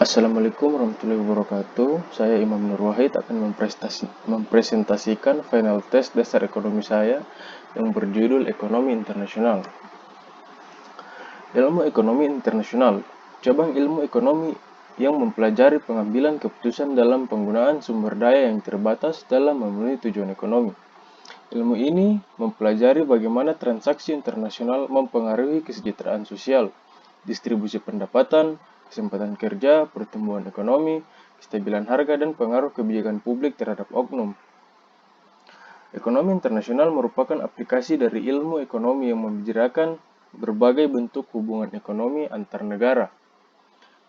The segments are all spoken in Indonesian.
Assalamualaikum warahmatullahi wabarakatuh. Saya Imam Nur Wahid akan mempresentasikan final test dasar ekonomi saya yang berjudul Ekonomi Internasional. Ilmu Ekonomi Internasional, cabang ilmu ekonomi yang mempelajari pengambilan keputusan dalam penggunaan sumber daya yang terbatas dalam memenuhi tujuan ekonomi. Ilmu ini mempelajari bagaimana transaksi internasional mempengaruhi kesejahteraan sosial, distribusi pendapatan, kesempatan kerja, pertumbuhan ekonomi, kestabilan harga, dan pengaruh kebijakan publik terhadap oknum. Ekonomi internasional merupakan aplikasi dari ilmu ekonomi yang membicarakan berbagai bentuk hubungan ekonomi antar negara.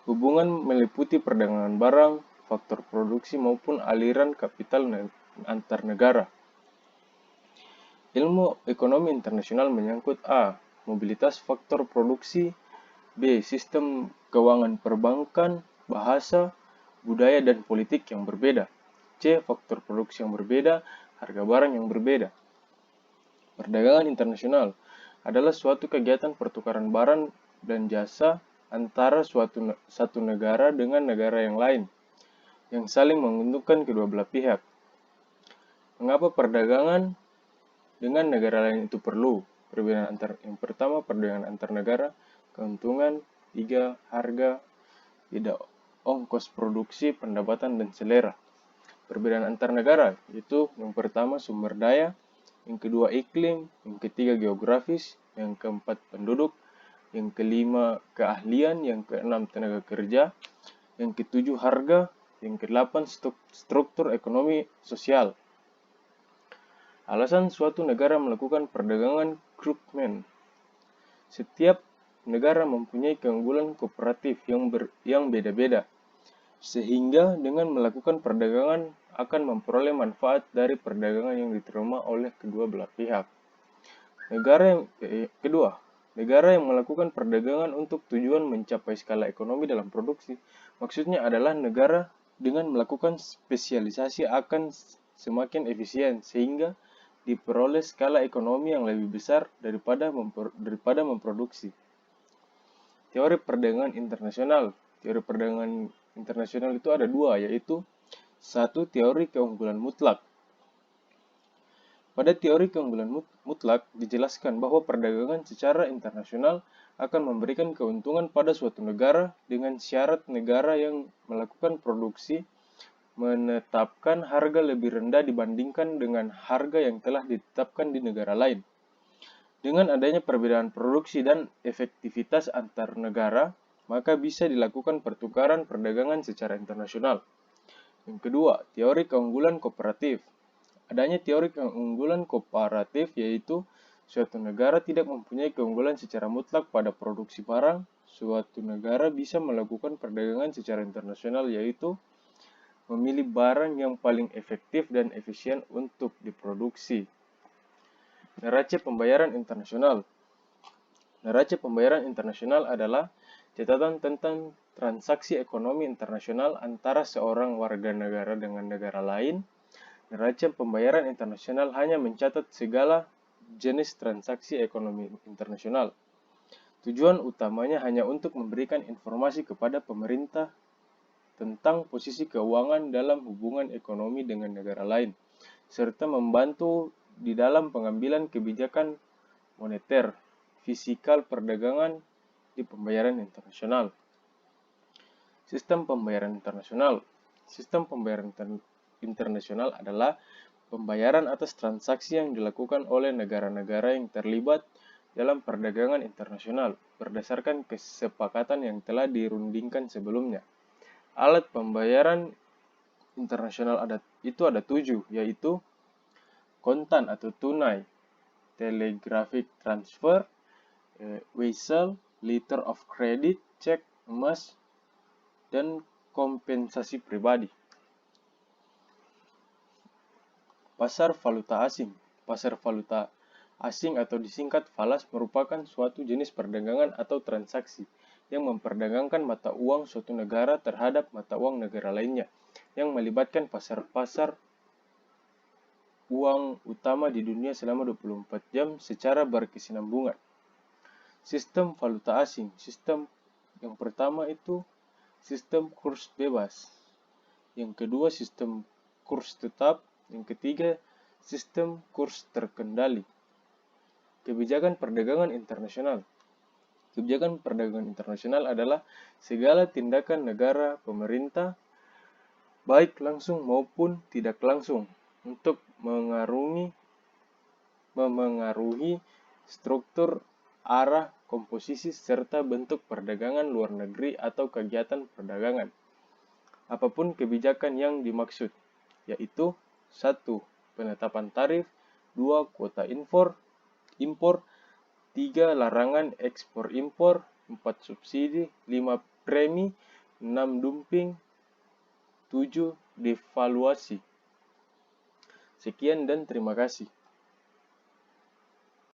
Hubungan meliputi perdagangan barang, faktor produksi maupun aliran kapital antar negara. Ilmu ekonomi internasional menyangkut A. Mobilitas faktor produksi, B. Sistem keuangan perbankan, bahasa, budaya, dan politik yang berbeda, C. Faktor produksi yang berbeda, harga barang yang berbeda. Perdagangan internasional adalah suatu kegiatan pertukaran barang dan jasa antara satu negara dengan negara yang lain, yang saling menguntungkan kedua belah pihak. Mengapa perdagangan dengan negara lain itu perlu? Yang pertama, perdagangan antar negara, keuntungan, 3. Harga, tidak ongkos produksi, pendapatan, dan selera. Perbedaan antar negara itu yang pertama sumber daya, yang kedua iklim, yang ketiga geografis, yang keempat penduduk, yang kelima keahlian, yang keenam tenaga kerja, yang ketujuh harga, yang kedelapan struktur ekonomi sosial. Alasan suatu negara melakukan perdagangan Krugman. Setiap negara mempunyai keunggulan kooperatif yang beda-beda, sehingga dengan melakukan perdagangan akan memperoleh manfaat dari perdagangan yang diterima oleh kedua belah pihak. Negara yang melakukan perdagangan untuk tujuan mencapai skala ekonomi dalam produksi, maksudnya adalah negara dengan melakukan spesialisasi akan semakin efisien, sehingga diperoleh skala ekonomi yang lebih besar daripada memproduksi. Teori perdagangan internasional. Teori perdagangan internasional itu ada dua, yaitu satu, teori keunggulan mutlak. Pada teori keunggulan mutlak dijelaskan bahwa perdagangan secara internasional akan memberikan keuntungan pada suatu negara dengan syarat negara yang melakukan produksi menetapkan harga lebih rendah dibandingkan dengan harga yang telah ditetapkan di negara lain. Dengan adanya perbedaan produksi dan efektivitas antar negara, maka bisa dilakukan pertukaran perdagangan secara internasional. Yang kedua, teori keunggulan kooperatif. Adanya teori keunggulan kooperatif yaitu suatu negara tidak mempunyai keunggulan secara mutlak pada produksi barang. Suatu negara bisa melakukan perdagangan secara internasional yaitu memilih barang yang paling efektif dan efisien untuk diproduksi. Neraca pembayaran internasional. Neraca pembayaran internasional adalah catatan tentang transaksi ekonomi internasional antara seorang warga negara dengan negara lain. Neraca pembayaran internasional hanya mencatat segala jenis transaksi ekonomi internasional. Tujuan utamanya hanya untuk memberikan informasi kepada pemerintah tentang posisi keuangan dalam hubungan ekonomi dengan negara lain, serta membantu di dalam pengambilan kebijakan moneter, fiskal, perdagangan di pembayaran internasional. Sistem pembayaran internasional. Sistem pembayaran internasional adalah pembayaran atas transaksi yang dilakukan oleh negara-negara yang terlibat dalam perdagangan internasional berdasarkan kesepakatan yang telah dirundingkan sebelumnya. Alat pembayaran internasional ada 7, yaitu kontan atau tunai, telegraphic transfer, wesel, letter of credit, cek, emas, dan kompensasi pribadi. Pasar valuta asing. Pasar valuta asing atau disingkat falas merupakan suatu jenis perdagangan atau transaksi yang memperdagangkan mata uang suatu negara terhadap mata uang negara lainnya, yang melibatkan pasar-pasar uang utama di dunia selama 24 jam secara berkesinambungan. Sistem valuta asing. Sistem yang pertama itu sistem kurs bebas. Yang kedua, sistem kurs tetap. Yang ketiga, sistem kurs terkendali. Kebijakan perdagangan internasional. Kebijakan perdagangan internasional adalah segala tindakan negara, pemerintah, baik langsung maupun tidak langsung, untuk memengaruhi struktur, arah, komposisi, serta bentuk perdagangan luar negeri atau kegiatan perdagangan. Apapun kebijakan yang dimaksud, yaitu 1. Penetapan tarif, 2. Kuota impor, 3. Larangan ekspor-impor, 4. Subsidi, 5. Premi, 6. Dumping, 7. Devaluasi. Sekian dan terima kasih.